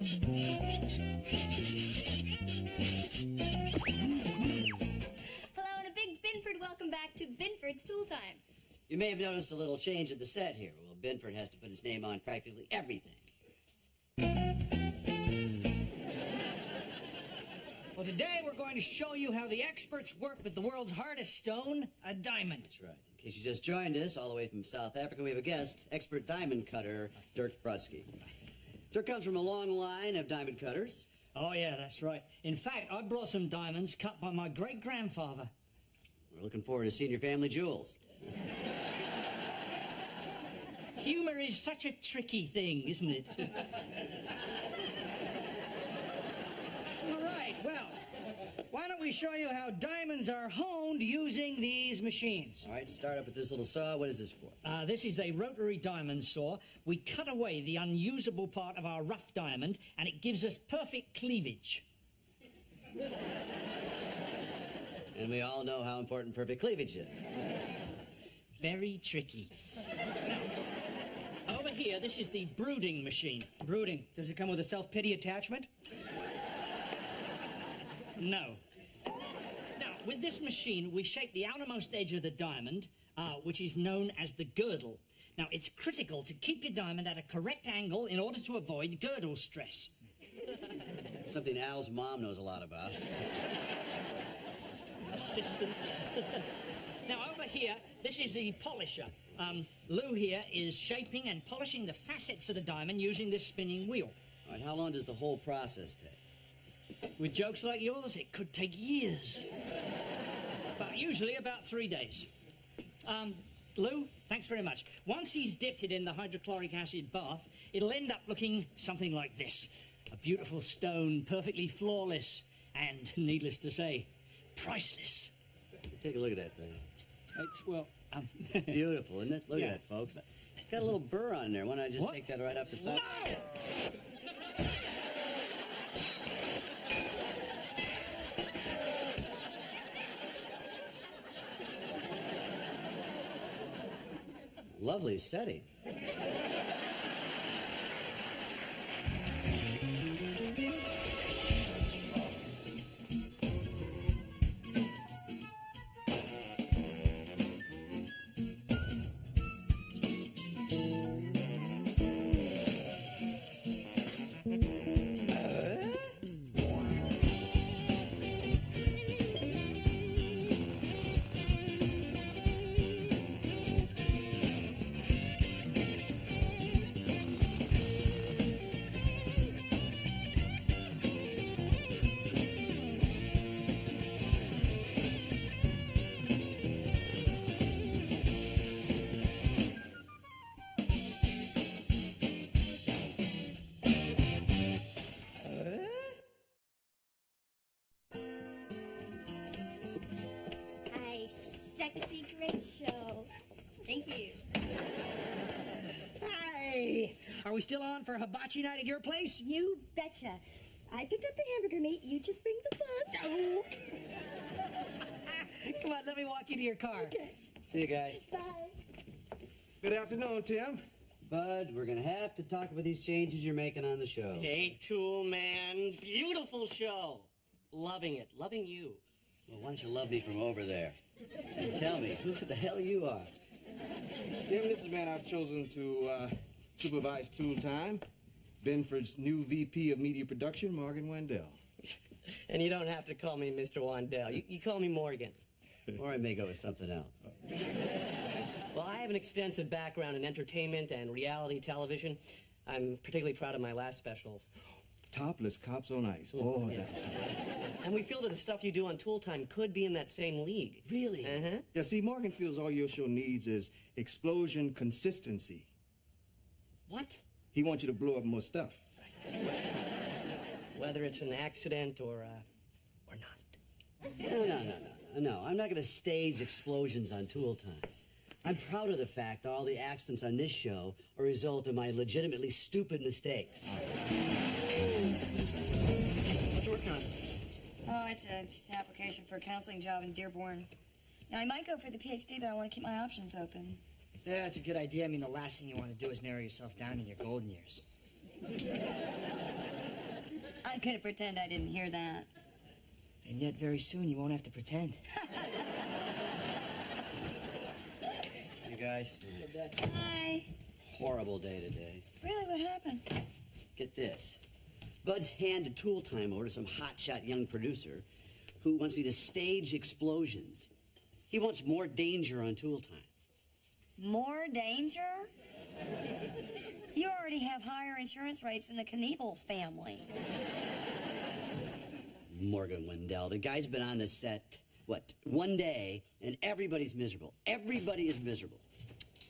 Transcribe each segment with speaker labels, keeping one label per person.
Speaker 1: Hello and a big Binford welcome back to Binford's Tool Time.
Speaker 2: You may have noticed a little change at the set here. Well, Binford has to put his name on practically everything.
Speaker 3: Well, today we're going to show you how the experts work with the world's hardest stone, a diamond.
Speaker 2: That's right. In case you just joined us, all the way from South Africa, we have a guest, expert diamond cutter, Dirk Brodsky. Dirk comes from a long line of diamond cutters.
Speaker 3: Oh, yeah, that's right. In fact, I brought some diamonds cut by my great-grandfather.
Speaker 2: We're looking forward to seeing your family jewels.
Speaker 3: Humor is such a tricky thing, isn't it? All right, well, why don't we show you how diamonds are honed using these machines?
Speaker 2: All right, start up with this little saw. What is this for?
Speaker 3: This is a rotary diamond saw. We cut away the unusable part of our rough diamond, and it gives us perfect cleavage.
Speaker 2: And we all know how important perfect cleavage is.
Speaker 3: Very tricky. Now, over here, this is the brooding machine.
Speaker 4: Brooding. Does it come with a self-pity attachment?
Speaker 3: No. Now, with this machine, we shape the outermost edge of the diamond, which is known as the girdle. Now, it's critical to keep your diamond at a correct angle in order to avoid girdle stress.
Speaker 2: Something Al's mom knows a lot about.
Speaker 3: Assistance. Now, over here, this is the polisher. Lou here is shaping and polishing the facets of the diamond using this spinning wheel.
Speaker 2: All right, how long does the whole process take?
Speaker 3: With jokes like yours, it could take years. But usually about 3 days. Lou, thanks very much. Once he's dipped it in the hydrochloric acid bath, it'll end up looking something like this. A beautiful stone, perfectly flawless, and, needless to say, priceless.
Speaker 2: Take a look at that thing.
Speaker 3: It's, well,
Speaker 2: Beautiful, isn't it? Look
Speaker 3: Yeah.
Speaker 2: at that, folks. It's got a little burr on there. Why don't I just take that right off the side?
Speaker 3: No!
Speaker 2: Lovely setting.
Speaker 1: Sexy great show. Thank you.
Speaker 4: Hi! Are we still on for hibachi night at your place?
Speaker 5: You betcha. I picked up the hamburger meat. You just bring the buns.
Speaker 4: Oh. Come on, let me walk you to your car.
Speaker 5: Okay.
Speaker 2: See you guys.
Speaker 5: Bye.
Speaker 6: Good afternoon, Tim.
Speaker 2: Bud, we're going to have to talk about these changes you're making on the show.
Speaker 7: Hey, Tool Man. Beautiful show. Loving it. Loving you.
Speaker 2: Well, why don't you love me from over there? And tell me who the hell you are.
Speaker 6: Tim, this is the man I've chosen to supervise Tool Time. Benford's new VP of Media Production, Morgan Wendell.
Speaker 7: And you don't have to call me Mr. Wandell. You call me Morgan.
Speaker 2: Or I may go with something else.
Speaker 7: Well, I have an extensive background in entertainment and reality television. I'm particularly proud of my last special.
Speaker 6: Topless cops on ice. Oh,
Speaker 7: Yeah.
Speaker 6: that.
Speaker 7: And we feel that the stuff you do on Tool Time could be in that same league.
Speaker 2: Really?
Speaker 7: Uh-huh.
Speaker 6: Yeah, see, Morgan feels all your show needs is explosion consistency.
Speaker 7: What?
Speaker 6: He wants you to blow up more stuff.
Speaker 7: Whether it's an accident or not.
Speaker 2: No, I'm not going to stage explosions on Tool Time. I'm proud of the fact that all the accidents on this show are a result of my legitimately stupid mistakes.
Speaker 7: What you working on?
Speaker 8: Oh, it's just an application for a counseling job in Dearborn. Now, I might go for the PhD, but I want to keep my options open.
Speaker 4: Yeah, that's a good idea. I mean, the last thing you want to do is narrow yourself down in your golden years.
Speaker 8: gonna pretend I didn't hear that.
Speaker 4: And yet, very soon, you won't have to pretend.
Speaker 2: You guys,
Speaker 8: Hi.
Speaker 2: horrible day today.
Speaker 8: Really, what happened?
Speaker 2: Get this. Bud's handed tool time over to some hotshot young producer who wants me to stage explosions. He wants more danger on tool time.
Speaker 8: More danger? You already have higher insurance rates than the Knievel family.
Speaker 2: Morgan Wendell, the guy's been on the set, what, 1 day, and everybody's miserable. Everybody is miserable.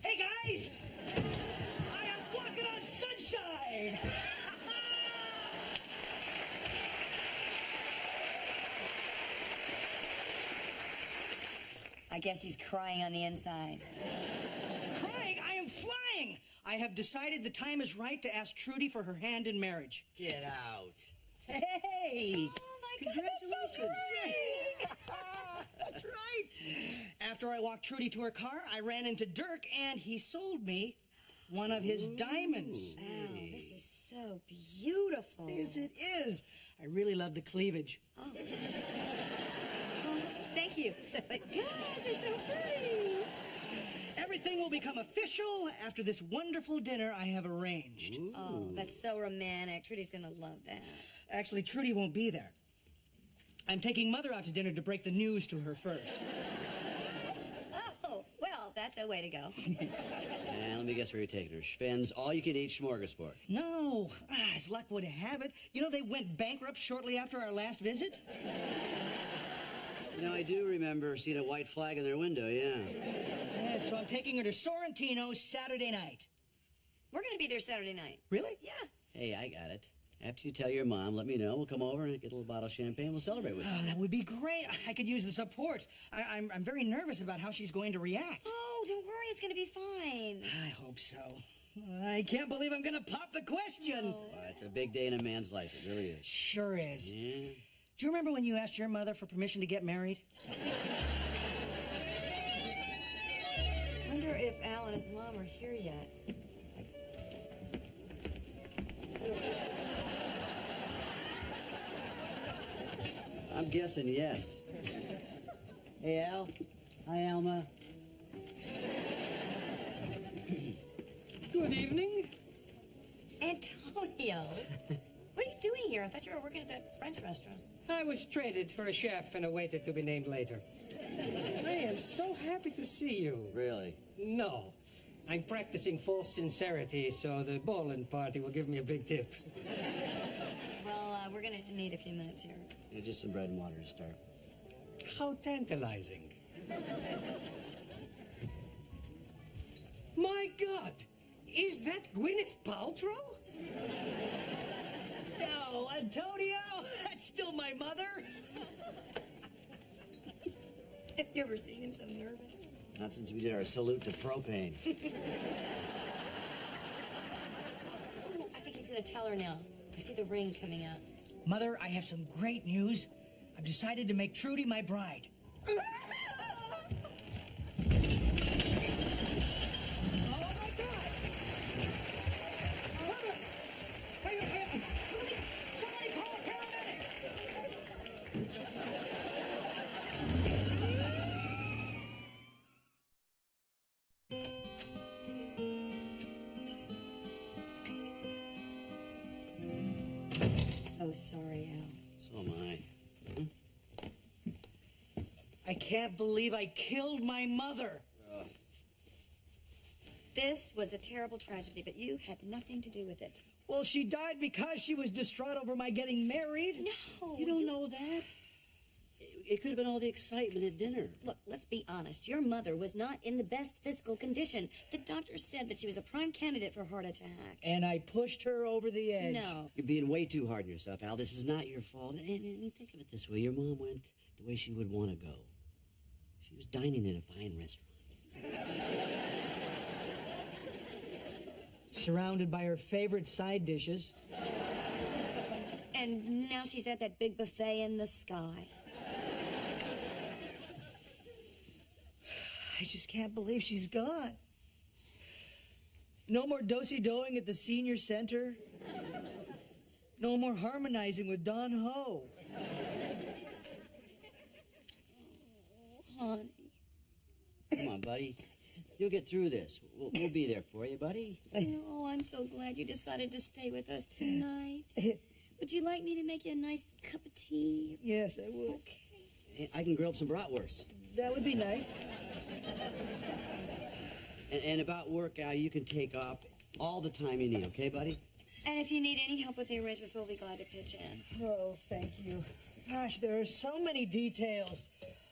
Speaker 4: Hey, guys! I am walking on sunshine!
Speaker 8: I guess he's crying on the inside.
Speaker 4: Crying? I am flying! I have decided the time is right to ask Trudy for her hand in marriage.
Speaker 2: Get out. Hey!
Speaker 8: Oh, my God, that's so great!
Speaker 4: That's right. After I walked Trudy to her car, I ran into Dirk, and he sold me one of his diamonds.
Speaker 8: Oh, this is so beautiful.
Speaker 4: Yes, it is. I really love the cleavage.
Speaker 8: Oh. Oh, thank you. But gosh, it's so pretty.
Speaker 4: Everything will become official after this wonderful dinner I have arranged.
Speaker 8: Oh, that's so romantic. Trudy's gonna love that.
Speaker 4: Actually, Trudy won't be there. I'm taking Mother out to dinner to break the news to her first.
Speaker 8: Oh, well, that's a way to go.
Speaker 2: And let me guess where you're taking her. Schven's all-you-can-eat smorgasbord.
Speaker 4: No, as luck would have it, you know they went bankrupt shortly after our last visit?
Speaker 2: You know, I do remember seeing a white flag in their window, yeah.
Speaker 4: Yeah, so I'm taking her to Sorrentino's Saturday night.
Speaker 8: We're gonna be there Saturday night.
Speaker 4: Really?
Speaker 8: Yeah.
Speaker 2: Hey, I got it. After you tell your mom, let me know. We'll come over and get a little bottle of champagne. We'll celebrate with you.
Speaker 4: Oh, that would be great. I could use the support. I'm very nervous about how she's going to react.
Speaker 8: Oh, don't worry, it's gonna be fine.
Speaker 4: I hope so. I can't believe I'm gonna pop the question.
Speaker 2: Well, it's a big day in a man's life. It really is.
Speaker 4: Sure is.
Speaker 2: Yeah.
Speaker 4: Do you remember when you asked your mother for permission to get married?
Speaker 8: Wonder if Al and his mom are here yet.
Speaker 2: I'm guessing yes. Hey, Al. Hi, Alma.
Speaker 9: Good evening.
Speaker 8: Antonio, what are you doing here? I thought you were working at that French restaurant.
Speaker 9: I was traded for a chef and a waiter to be named later. I am so happy to see you.
Speaker 2: Really?
Speaker 9: No. I'm practicing false sincerity, so the bowling party will give me a big tip.
Speaker 8: Well, we're gonna need a few minutes here.
Speaker 2: Yeah, just some bread and water to start.
Speaker 9: How tantalizing. My God! Is that Gwyneth Paltrow?
Speaker 4: No, Antonio, that's still my mother.
Speaker 8: Have you ever seen him so nervous?
Speaker 2: Not since we did our salute to propane.
Speaker 8: Ooh, I think he's gonna tell her now. I see the ring coming out.
Speaker 4: Mother, I have some great news. I've decided to make Trudy my bride. Oh, my God! Mother! Wait. Somebody call a paramedic!
Speaker 8: So sorry, Al.
Speaker 2: So am I.
Speaker 4: I can't believe I killed my mother.
Speaker 8: This was a terrible tragedy, but you had nothing to do with it.
Speaker 4: Well, she died because she was distraught over my getting married.
Speaker 8: No.
Speaker 2: You don't know that? It could have been all the excitement at dinner.
Speaker 8: Look, let's be honest. Your mother was not in the best physical condition. The doctor said that she was a prime candidate for a heart attack.
Speaker 4: And I pushed her over the edge.
Speaker 8: No.
Speaker 2: You're being way too hard on yourself, Al. This is not your fault. And think of it this way. Your mom went the way she would want to go. She was dining in a fine restaurant.
Speaker 4: Surrounded by her favorite side dishes.
Speaker 8: And now she's at that big buffet in the sky.
Speaker 4: I just can't believe she's gone. No more do-si-doing at the senior center. No more harmonizing with Don Ho.
Speaker 8: Honey.
Speaker 2: Come on, buddy. You'll get through this. We'll be there for you, buddy.
Speaker 8: Oh, I'm so glad you decided to stay with us tonight. Would you like me to make you a nice cup of tea?
Speaker 4: Yes, I will.
Speaker 2: Okay. I can grill up some bratwurst.
Speaker 4: That would be nice.
Speaker 2: And about work, Al, you can take off all the time you need, okay, buddy?
Speaker 8: And if you need any help with the arrangements, we'll be glad to pitch in.
Speaker 4: Oh, thank you. Gosh, there are so many details.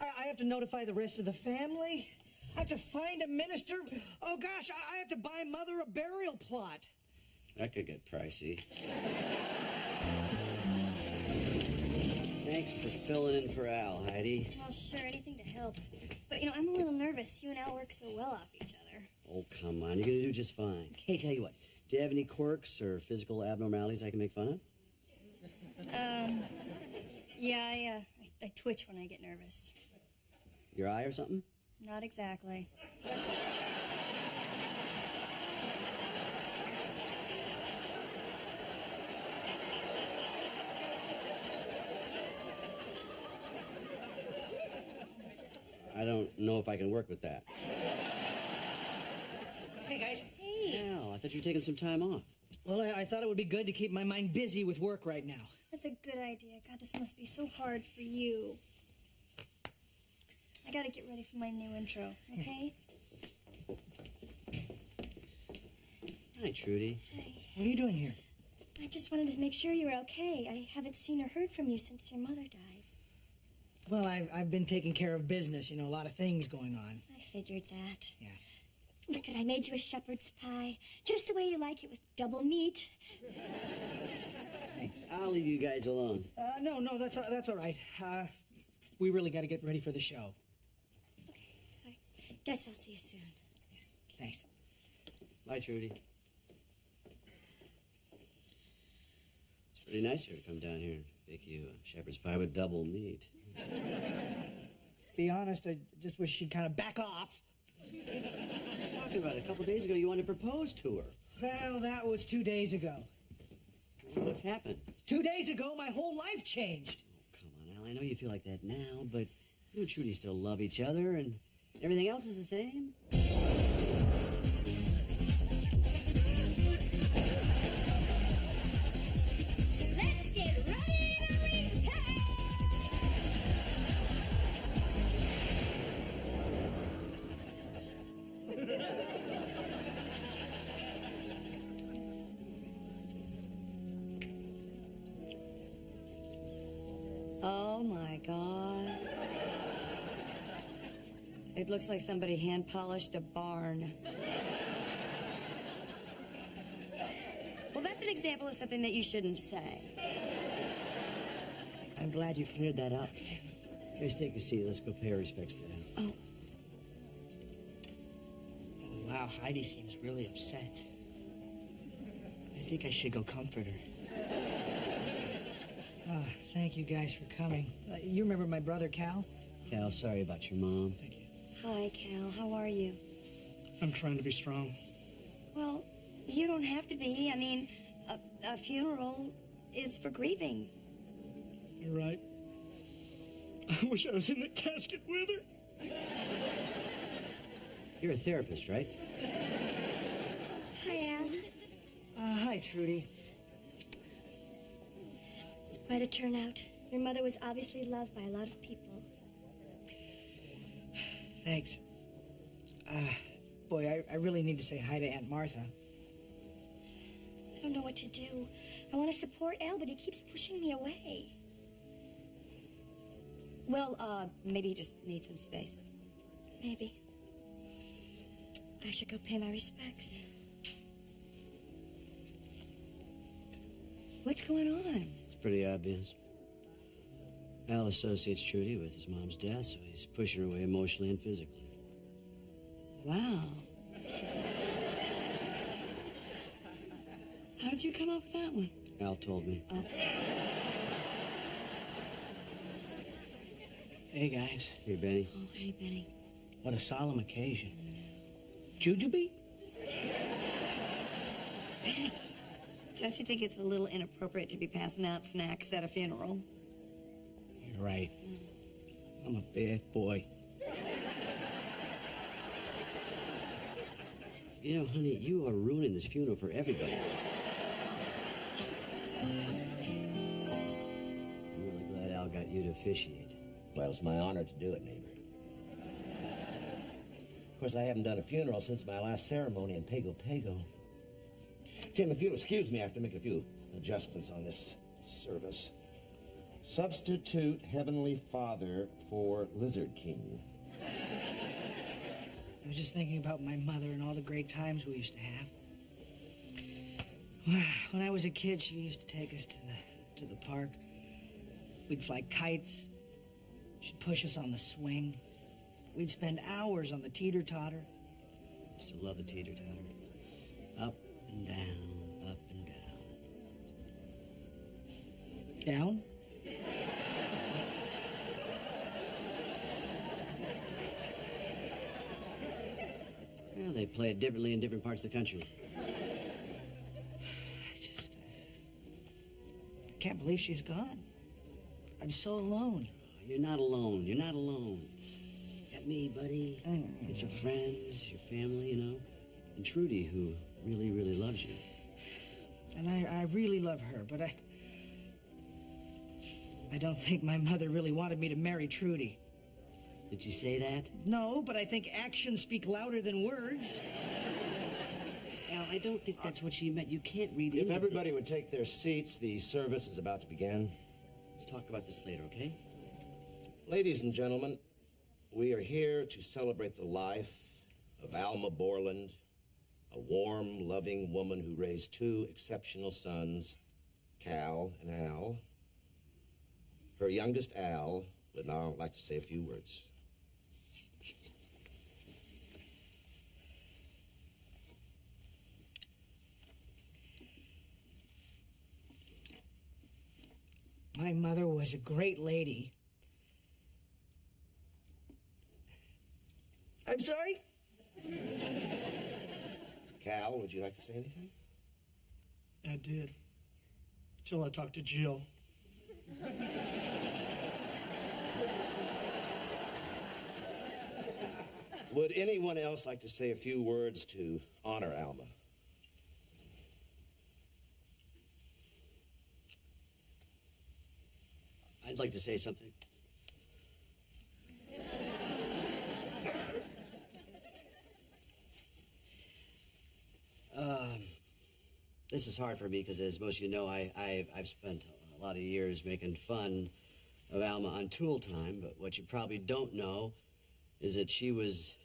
Speaker 4: I have to notify the rest of the family. I have to find a minister. Oh, gosh, I have to buy Mother a burial plot.
Speaker 2: That could get pricey. Thanks for filling in for Al, Heidi.
Speaker 1: Oh, sure, anything to help. But, I'm a little nervous. You and Al work so well off each other.
Speaker 2: Oh, come on. You're going to do just fine. Hey, tell you what. Do you have any quirks or physical abnormalities I can make fun of?
Speaker 1: Yeah, I twitch when I get nervous.
Speaker 2: Your eye or something?
Speaker 1: Not exactly.
Speaker 2: I don't know if I can work with that.
Speaker 4: Hey, guys.
Speaker 1: Hey.
Speaker 2: Al, I thought you were taking some time off.
Speaker 4: Well, I thought it would be good to keep my mind busy with work right now.
Speaker 1: That's a good idea. God, this must be so hard for you. I gotta get ready for my new intro, okay?
Speaker 2: Hi, Trudy.
Speaker 1: Hi.
Speaker 4: What are you doing here?
Speaker 1: I just wanted to make sure you were okay. I haven't seen or heard from you since your mother died.
Speaker 4: Well, I've been taking care of business, a lot of things going on.
Speaker 1: I figured that.
Speaker 4: Yeah.
Speaker 1: Look, I made you a shepherd's pie, just the way you like it, with double meat.
Speaker 4: Thanks.
Speaker 2: I'll leave you guys alone.
Speaker 4: No, that's all right. We really got to get ready for the show.
Speaker 1: Okay, I guess I'll see you soon.
Speaker 4: Thanks.
Speaker 2: Bye, Trudy. It's pretty nice of you to come down here and bake you a shepherd's pie with double meat.
Speaker 4: Be honest, I just wish she'd kind of back off.
Speaker 2: Talking about it, a couple days ago, you wanted to propose to her.
Speaker 4: Well, that was 2 days ago.
Speaker 2: What's happened?
Speaker 4: 2 days ago, my whole life changed.
Speaker 2: Oh, come on, Al. I know you feel like that now, but you and Trudy still love each other, and everything else is the same.
Speaker 1: Let's get ready to repair!
Speaker 8: Oh, my God. It looks like somebody hand-polished a barn. Well, that's an example of something that you shouldn't say.
Speaker 7: I'm glad you cleared that up.
Speaker 2: Guys, take a seat. Let's go pay our respects to Al.
Speaker 8: Oh,
Speaker 3: Wow, Heidi seems really upset. I think I should go comfort her.
Speaker 4: Thank you guys for coming. You remember my brother, Cal?
Speaker 2: Cal, sorry about your mom.
Speaker 3: Thank you.
Speaker 8: hi, Cal. How are you?
Speaker 3: I'm trying to be strong.
Speaker 8: Well, you don't have to be. I mean, a funeral is for grieving.
Speaker 3: You're right. I wish I was in the casket with her.
Speaker 2: You're a therapist, right?
Speaker 1: Hi, Al.
Speaker 4: Hi, Trudy.
Speaker 1: It's quite a turnout. Your mother was obviously loved by a lot of people.
Speaker 4: Thanks. Boy, I really need to say hi to Aunt Martha.
Speaker 1: I don't know what to do. I want to support Al, but he keeps pushing me away.
Speaker 8: Well, maybe he just needs some space.
Speaker 1: Maybe. I should go pay my respects.
Speaker 8: What's going on?
Speaker 2: It's pretty obvious. Al associates Trudy with his mom's death, so he's pushing her away emotionally and physically.
Speaker 8: Wow. How did you come up with that one?
Speaker 2: Al told me.
Speaker 8: Oh.
Speaker 3: Hey, guys.
Speaker 2: Hey, Benny.
Speaker 8: Oh, hey, Benny.
Speaker 3: What a solemn occasion. Jujubee?
Speaker 8: Don't you think it's a little inappropriate to be passing out snacks at a funeral?
Speaker 6: You're right. I'm a bad boy.
Speaker 2: You know, honey, you are ruining this funeral for everybody. I'm really glad Al got you to officiate.
Speaker 10: Well, it's my honor to do it, neighbor. Of course, I haven't done a funeral since my last ceremony in Pago Pago. Tim, if you'll excuse me, I have to make a few adjustments on this service. Substitute Heavenly Father for Lizard King.
Speaker 4: I was just thinking about my mother and all the great times we used to have. When I was a kid, she used to take us to the park. We'd fly kites. She'd push us on the swing. We'd spend hours on the teeter-totter.
Speaker 2: Used to love the teeter-totter. Up and down, up and down.
Speaker 4: Down?
Speaker 2: Well, they play it differently in different parts of the country.
Speaker 4: I can't believe she's gone. I'm so alone.
Speaker 2: You're not alone. You're not alone. Got me, buddy. Got your friends, your family, you know. And Trudy, who really, really loves you.
Speaker 4: And I really love her, but I don't think my mother really wanted me to marry Trudy.
Speaker 2: Did she say that?
Speaker 4: No, but I think actions speak louder than words.
Speaker 2: Al, I don't think that's what she meant. You can't read
Speaker 10: If
Speaker 2: into
Speaker 10: everybody would take their seats, the service is about to begin.
Speaker 2: Let's talk about this later, okay?
Speaker 10: Ladies and gentlemen, we are here to celebrate the life of Alma Borland, a warm, loving woman who raised two exceptional sons, Cal and Al. Her youngest, Al, would now like to say a few words.
Speaker 4: My mother was a great lady. I'm sorry?
Speaker 10: Cal, would you like to say anything?
Speaker 11: I did. Till I talked to Jill.
Speaker 10: Would anyone else like to say a few words to honor Alma?
Speaker 2: I'd like to say something. This is hard for me because, as most of you know, I've spent a lot of years making fun of Alma on Tool Time, but what you probably don't know is that she was,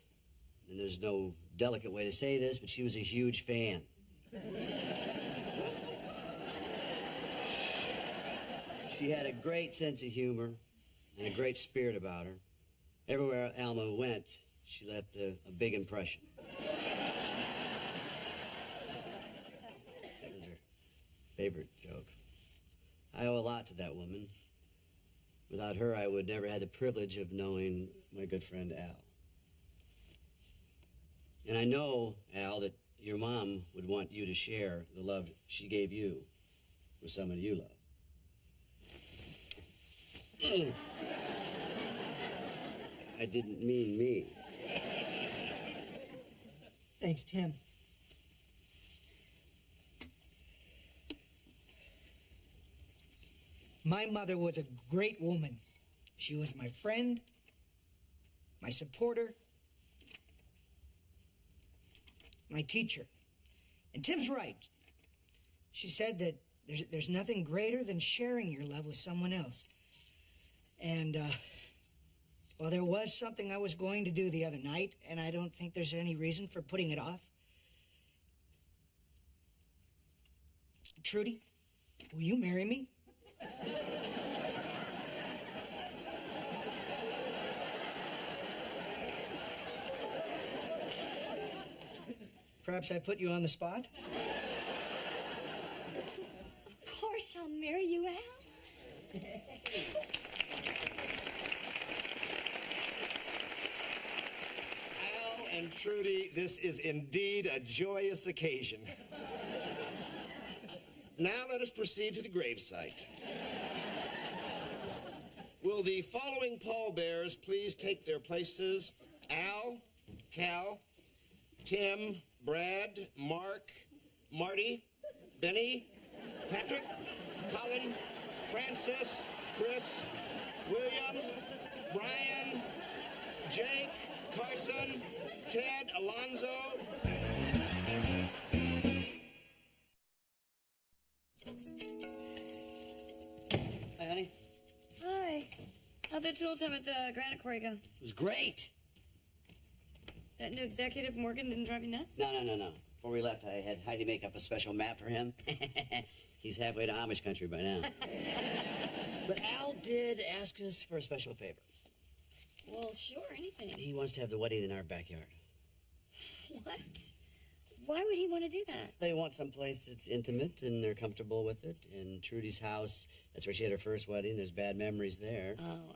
Speaker 2: and there's no delicate way to say this, but she was a huge fan. She had a great sense of humor and a great spirit about her. Everywhere Alma went, she left a big impression. That was her favorite joke. I owe a lot to that woman. Without her, I would never have the privilege of knowing my good friend Al. And I know, Al, that your mom would want you to share the love she gave you with someone you love. I didn't mean me.
Speaker 4: Thanks, Tim. My mother was a great woman. She was my friend, my supporter, my teacher. And Tim's right. She said that there's nothing greater than sharing your love with someone else. And, well, there was something I was going to do the other night, and I don't think there's any reason for putting it off. Trudy, will you marry me? Perhaps I put you on the spot?
Speaker 1: Of course I'll marry you, Al.
Speaker 10: Al and Trudy, this is indeed a joyous occasion. Now let us proceed to the gravesite. Will the following pallbearers please take their places? Al, Cal, Tim, Brad, Mark, Marty, Benny, Patrick, Colin, Francis, Chris, William, Brian, Jake, Carson, Ted, Alonzo.
Speaker 2: Hi, honey.
Speaker 8: Hi. How'd the tool time at the granite quarry go?
Speaker 2: It was great.
Speaker 8: That new executive Morgan didn't drive you nuts?
Speaker 2: No. Before we left, I had Heidi make up a special map for him. He's halfway to Amish country by now. But Al did ask us for a special favor.
Speaker 8: Well, sure, anything.
Speaker 2: He wants to have the wedding in our backyard.
Speaker 8: What? Why would he want to do that?
Speaker 2: They want someplace that's intimate and they're comfortable with it. In Trudy's house, that's where she had her first wedding. There's bad memories there.
Speaker 8: Oh.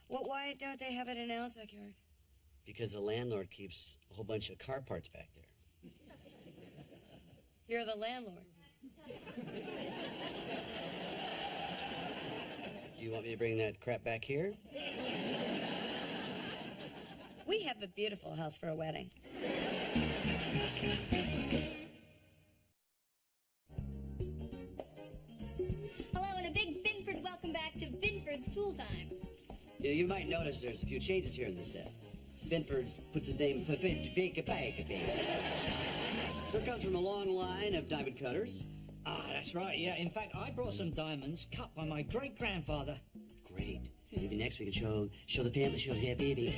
Speaker 8: Well, why don't they have it in Al's backyard?
Speaker 2: Because the landlord keeps a whole bunch of car parts back there.
Speaker 8: You're the landlord.
Speaker 2: Do you want me to bring that crap back here?
Speaker 8: We have a beautiful house for a wedding.
Speaker 1: Hello and a big Binford welcome back to Binford's Tool Time.
Speaker 2: You might notice there's a few changes here in the set. Binford's puts the name There comes from a long line of diamond cutters.
Speaker 3: Ah, that's right, yeah. In fact, I brought some diamonds cut by my great-grandfather.
Speaker 2: Great. Maybe next we can show the family, show the baby.